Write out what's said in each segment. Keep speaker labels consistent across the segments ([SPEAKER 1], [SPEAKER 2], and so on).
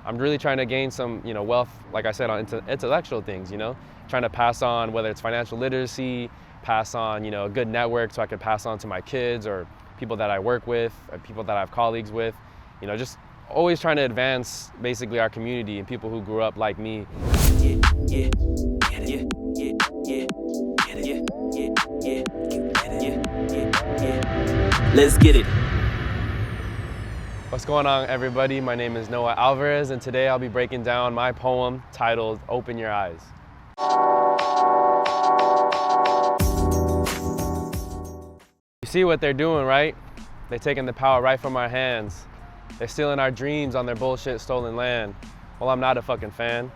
[SPEAKER 1] I'm really trying to gain some, wealth, like I said, on intellectual things, trying to pass on, whether it's financial literacy, pass on, a good network so I could pass on to my kids or people that I work with, or people that I have colleagues with, just always trying to advance basically our community and people who grew up like me.
[SPEAKER 2] Let's get it.
[SPEAKER 1] What's going on, everybody? My name is Noah Alvarez, and today I'll be breaking down my poem titled Open Your Eyes. You see what they're doing, right? They're taking the power right from our hands. They're stealing our dreams on their bullshit stolen land. Well, I'm not a fucking fan.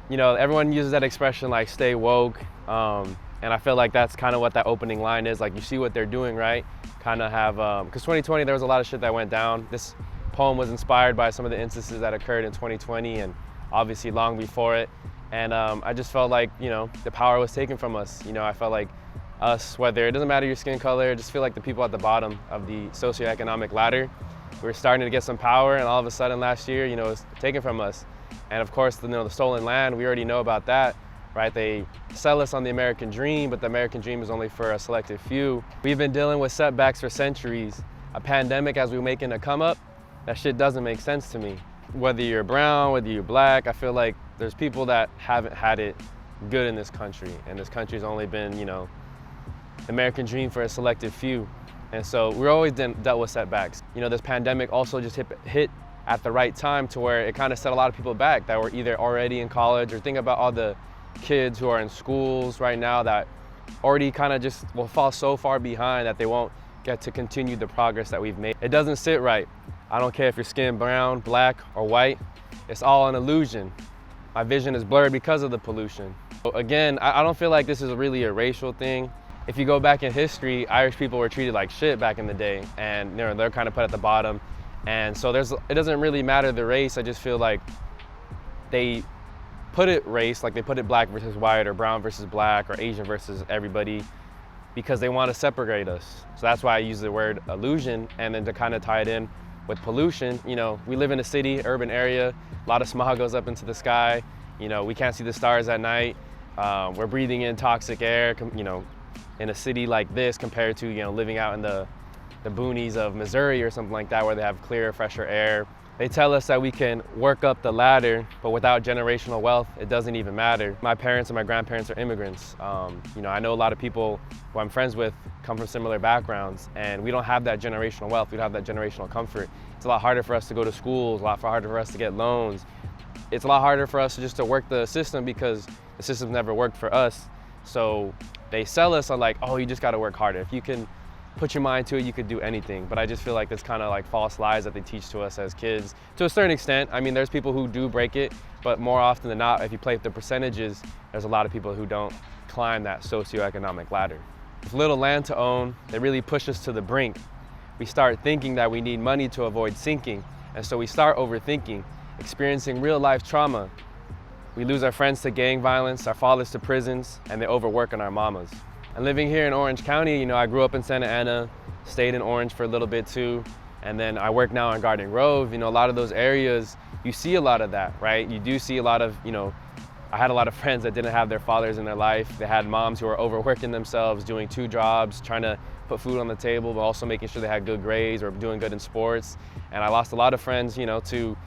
[SPEAKER 1] Everyone uses that expression like stay woke, and I feel like that's kind of what that opening line is. Like, you see what they're doing, right? Kind of have, because 2020, there was a lot of shit that went down. This poem was inspired by some of the instances that occurred in 2020 and obviously long before it. And I just felt like, the power was taken from us. I felt like us, whether it doesn't matter your skin color, just feel like the people at the bottom of the socioeconomic ladder, we were starting to get some power, and all of a sudden last year, it was taken from us. And of course, the stolen land, we already know about that, right? They sell us on the American dream, but the American dream is only for a selected few. We've been dealing with setbacks for centuries. A pandemic as we're making a come up, that shit doesn't make sense to me. Whether you're brown, whether you're black, I feel like there's people that haven't had it good in this country, and this country's only been, the American dream for a selected few. And so we're always dealt with setbacks. This pandemic also just hit at the right time to where it kind of set a lot of people back that were either already in college, or think about all the kids who are in schools right now that already kind of just will fall so far behind that they won't get to continue the progress that we've made. It doesn't sit right. I don't care if your skin brown, black, or white. It's all an illusion. My vision is blurred because of the pollution. So again, I don't feel like this is really a racial thing. If you go back in history, Irish people were treated like shit back in the day, and they're kind of put at the bottom. And so it doesn't really matter the race. I just feel like they put it race, like they put it black versus white, or brown versus black, or Asian versus everybody, because they want to separate us. So that's why I use the word illusion, and then to kind of tie it in with pollution. We live in a city, urban area, a lot of smog goes up into the sky. We can't see the stars at night. We're breathing in toxic air, in a city like this compared to, living out in the boonies of Missouri or something like that, where they have clearer, fresher air. They tell us that we can work up the ladder, but without generational wealth, it doesn't even matter. My parents and my grandparents are immigrants. I know a lot of people who I'm friends with come from similar backgrounds, and we don't have that generational wealth. We don't have that generational comfort. It's a lot harder for us to go to schools, a lot harder for us to get loans. It's a lot harder for us to work the system because the system's never worked for us. So they sell us on like, oh, you just gotta work harder. If you can put your mind to it, you could do anything. But I just feel like it's kind of like false lies that they teach to us as kids. To a certain extent, I mean, there's people who do break it, but more often than not, if you play with the percentages, there's a lot of people who don't climb that socioeconomic ladder. With little land to own, they really push us to the brink. We start thinking that we need money to avoid sinking, and so we start overthinking, experiencing real life trauma. We lose our friends to gang violence, our fathers to prisons, and they overwork on our mamas. And living here in Orange County, I grew up in Santa Ana, stayed in Orange for a little bit too, and then I work now in Garden Grove. A lot of those areas, you see a lot of that, right? You do see a lot of, I had a lot of friends that didn't have their fathers in their life. They had moms who were overworking themselves, doing 2 jobs, trying to put food on the table, but also making sure they had good grades or doing good in sports. And I lost a lot of friends, to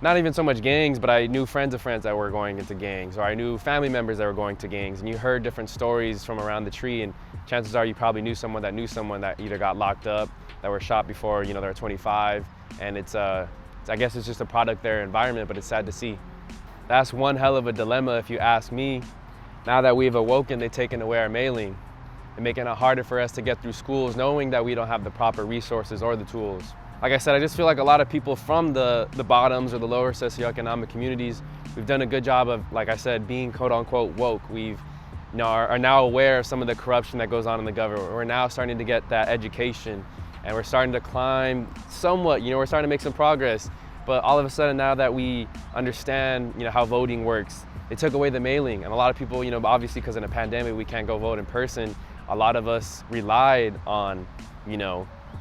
[SPEAKER 1] not even so much gangs, but I knew friends of friends that were going into gangs, or I knew family members that were going to gangs, and you heard different stories from around the tree, and chances are you probably knew someone that either got locked up, that were shot before, they were 25, and I guess it's just a product of their environment, but it's sad to see. That's one hell of a dilemma if you ask me. Now that we've awoken, they've taken away our mailing and making it harder for us to get through schools, knowing that we don't have the proper resources or the tools. Like I said, I just feel like a lot of people from the bottoms or the lower socioeconomic communities, we've done a good job of, like I said, being quote unquote woke. We've are now aware of some of the corruption that goes on in the government. We're now starting to get that education, and we're starting to climb somewhat, we're starting to make some progress. But all of a sudden, now that we understand, how voting works, they took away the mailing. And a lot of people, obviously because in a pandemic, we can't go vote in person. A lot of us relied on,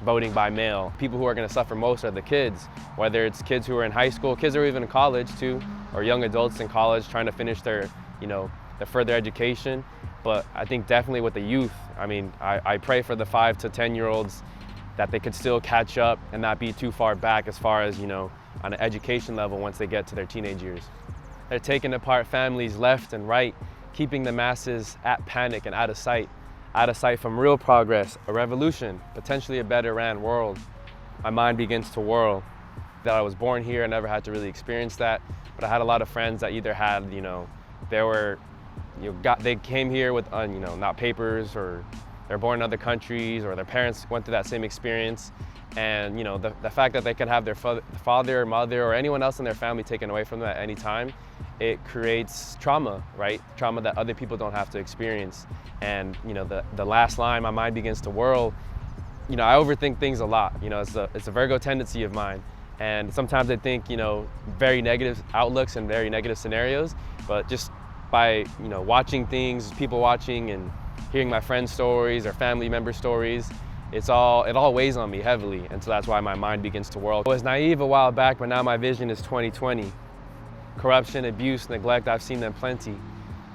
[SPEAKER 1] voting by mail. People who are going to suffer most are the kids, whether it's kids who are in high school, kids who are even in college too, or young adults in college trying to finish their, their further education. But I think definitely with the youth, I mean, I pray for the 5 to 10-year-olds that they could still catch up and not be too far back as far as, on an education level once they get to their teenage years. They're taking apart families left and right, keeping the masses at panic and out of sight from real progress, a revolution, potentially a better ran world. My mind begins to whirl. That I was born here, I never had to really experience that, but I had a lot of friends that either had, they came here with, not papers, or they're born in other countries, or their parents went through that same experience. And the fact that they can have their father or mother or anyone else in their family taken away from them at any time, it creates trauma, right? Trauma that other people don't have to experience. And the last line, my mind begins to whirl. I overthink things a lot. It's a Virgo tendency of mine. And sometimes I think, very negative outlooks and very negative scenarios. But just by, watching things, people watching and hearing my friends' stories or family member stories, it all weighs on me heavily, and so that's why my mind begins to whirl. I was naive a while back, but now my vision is 2020. Corruption, abuse, neglect, I've seen them plenty.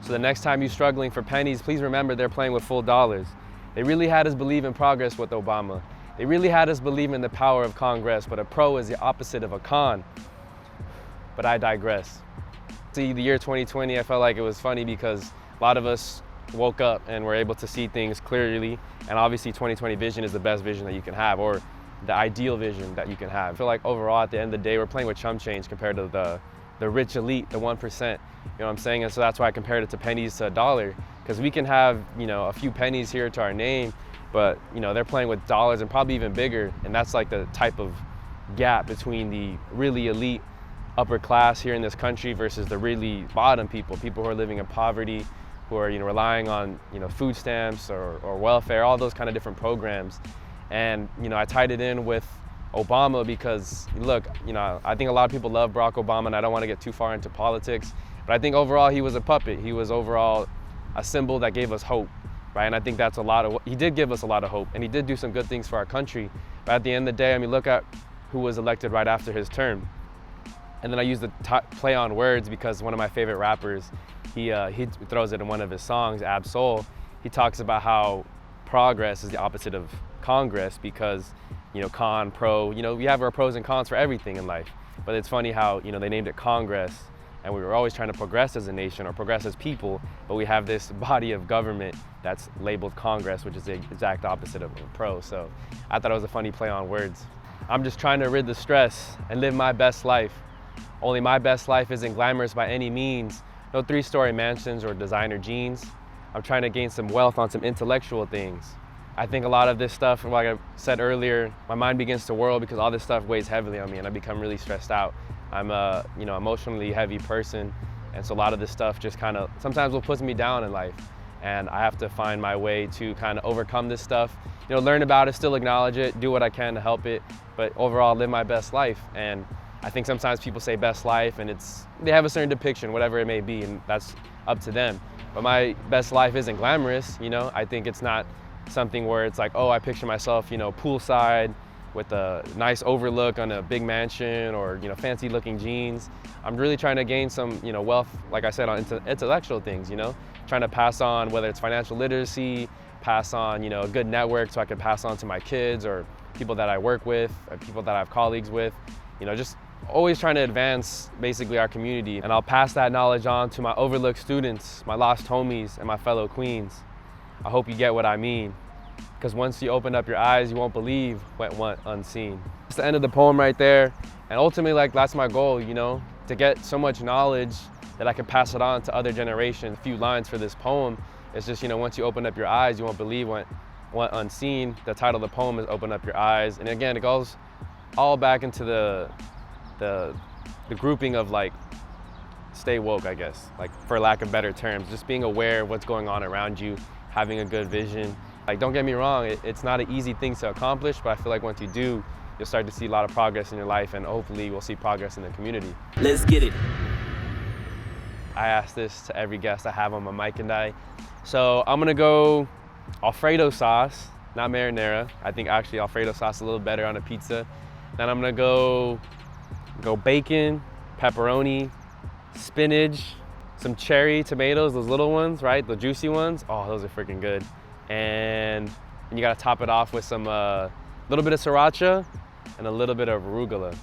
[SPEAKER 1] So the next time you're struggling for pennies, please remember they're playing with full dollars. They really had us believe in progress with Obama. They really had us believe in the power of Congress, but a pro is the opposite of a con. But I digress. See, the year 2020, I felt like it was funny because a lot of us woke up and were able to see things clearly, and obviously 2020 vision is the best vision that you can have, or the ideal vision that you can have. I feel like overall at the end of the day we're playing with chump change compared to the rich elite, the 1%, you know what I'm saying? And so that's why I compared it to pennies to a dollar, because we can have a few pennies here to our name, but they're playing with dollars and probably even bigger, and that's like the type of gap between the really elite upper class here in this country versus the really bottom people who are living in poverty, who are relying on food stamps or welfare, all those kind of different programs. And I tied it in with Obama because look, I think a lot of people love Barack Obama, and I don't want to get too far into politics, but I think overall he was a puppet. He was overall a symbol that gave us hope, right? And I think that's he did give us a lot of hope, and he did do some good things for our country. But at the end of the day, I mean, look at who was elected right after his term. And then I use the play on words because one of my favorite rappers, he throws it in one of his songs, Ab Soul. He talks about how progress is the opposite of Congress because, con, pro, we have our pros and cons for everything in life. But it's funny how, they named it Congress, and we were always trying to progress as a nation or progress as people, but we have this body of government that's labeled Congress, which is the exact opposite of pro. So I thought it was a funny play on words. I'm just trying to rid the stress and live my best life. Only my best life isn't glamorous by any means. No 3-story mansions or designer jeans. I'm trying to gain some wealth on some intellectual things. I think a lot of this stuff, like I said earlier, my mind begins to whirl because all this stuff weighs heavily on me and I become really stressed out. I'm a emotionally heavy person, and so a lot of this stuff just kind of sometimes will put me down in life. And I have to find my way to kind of overcome this stuff, learn about it, still acknowledge it, do what I can to help it, but overall live my best life. And I think sometimes people say best life and they have a certain depiction, whatever it may be, and that's up to them. But my best life isn't glamorous, I think it's not something where it's like, oh, I picture myself, poolside with a nice overlook on a big mansion or, fancy looking jeans. I'm really trying to gain some, wealth, like I said, on intellectual things, trying to pass on, whether it's financial literacy, pass on, a good network so I can pass on to my kids or people that I work with, or people that I have colleagues with, just always trying to advance basically our community. And I'll pass that knowledge on to my overlooked students, my lost homies, and my fellow queens. I hope you get what I mean, because once you open up your eyes, you won't believe what went unseen. It's the end of the poem right there. And ultimately, that's my goal, to get so much knowledge that I can pass it on to other generations. A few lines for this poem. It's just, once you open up your eyes, you won't believe what went unseen. The title of the poem is Open Up Your Eyes. And again, it goes all back into the grouping of stay woke, I guess, for lack of better terms, just being aware of what's going on around you, having a good vision. Don't get me wrong, it's not an easy thing to accomplish, but I feel like once you do, you'll start to see a lot of progress in your life, and hopefully we'll see progress in the community.
[SPEAKER 2] Let's get it.
[SPEAKER 1] I ask this to every guest I have on my mic and I. So I'm gonna go Alfredo sauce, not marinara. I think actually Alfredo sauce is a little better on a pizza. Then I'm gonna go bacon, pepperoni, spinach, some cherry tomatoes, those little ones, right? The juicy ones. Oh, those are freaking good. And you gotta top it off with some little bit of sriracha and a little bit of arugula.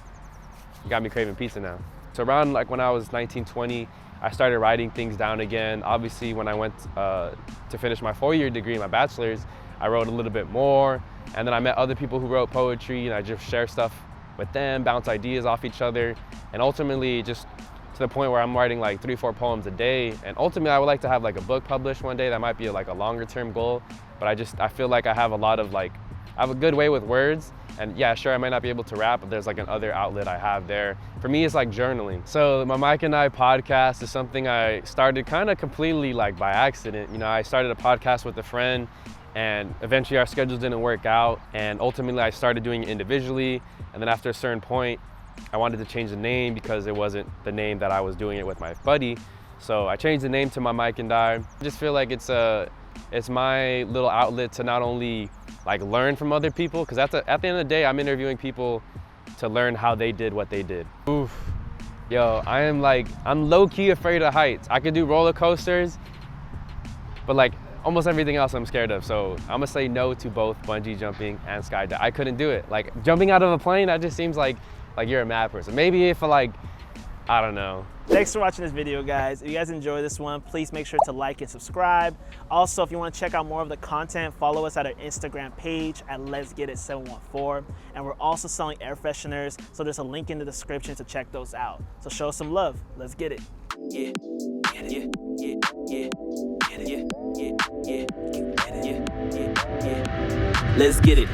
[SPEAKER 1] You got me craving pizza now. So around like when I was 19, 20, I started writing things down again. Obviously, when I went to finish my 4-year degree, my bachelor's, I wrote a little bit more. And then I met other people who wrote poetry, and I just share stuff with them, bounce ideas off each other. And ultimately, just to the point where I'm writing like 3-4 poems a day. And ultimately, I would like to have like a book published one day. That might be like a longer term goal. But I feel like I have a lot of I have a good way with words. And yeah, sure, I might not be able to rap, but there's like another outlet I have there. For me, it's like journaling. So my Mike and I podcast is something I started kind of completely like by accident. You know, I started a podcast with a friend, and eventually our schedules didn't work out. And ultimately I started doing it individually. And then after a certain point, I wanted to change the name because it wasn't the name that I was doing it with my buddy. So I changed the name to my Mike and I. I just feel like it's my little outlet to not only like learn from other people, because at the end of the day, I'm interviewing people to learn how they did what they did. Oof. Yo, I'm low-key afraid of heights. I could do roller coasters, but like almost everything else I'm scared of. So I'm gonna say no to both bungee jumping and skydiving. I couldn't do it. Like jumping out of a plane, that just seems like you're a mad person. Maybe if I don't know.
[SPEAKER 2] Thanks for watching this video, guys. If you guys enjoyed this one, please make sure to like and subscribe. Also, if you want to check out more of the content, follow us at our Instagram page at Lezgetit714. And we're also selling air fresheners, so there's a link in the description to check those out. So show us some love. Let's get it. Yeah, get it. Yeah, yeah, yeah, get it. Yeah, yeah, yeah, get it. Yeah, yeah, yeah. Let's get it.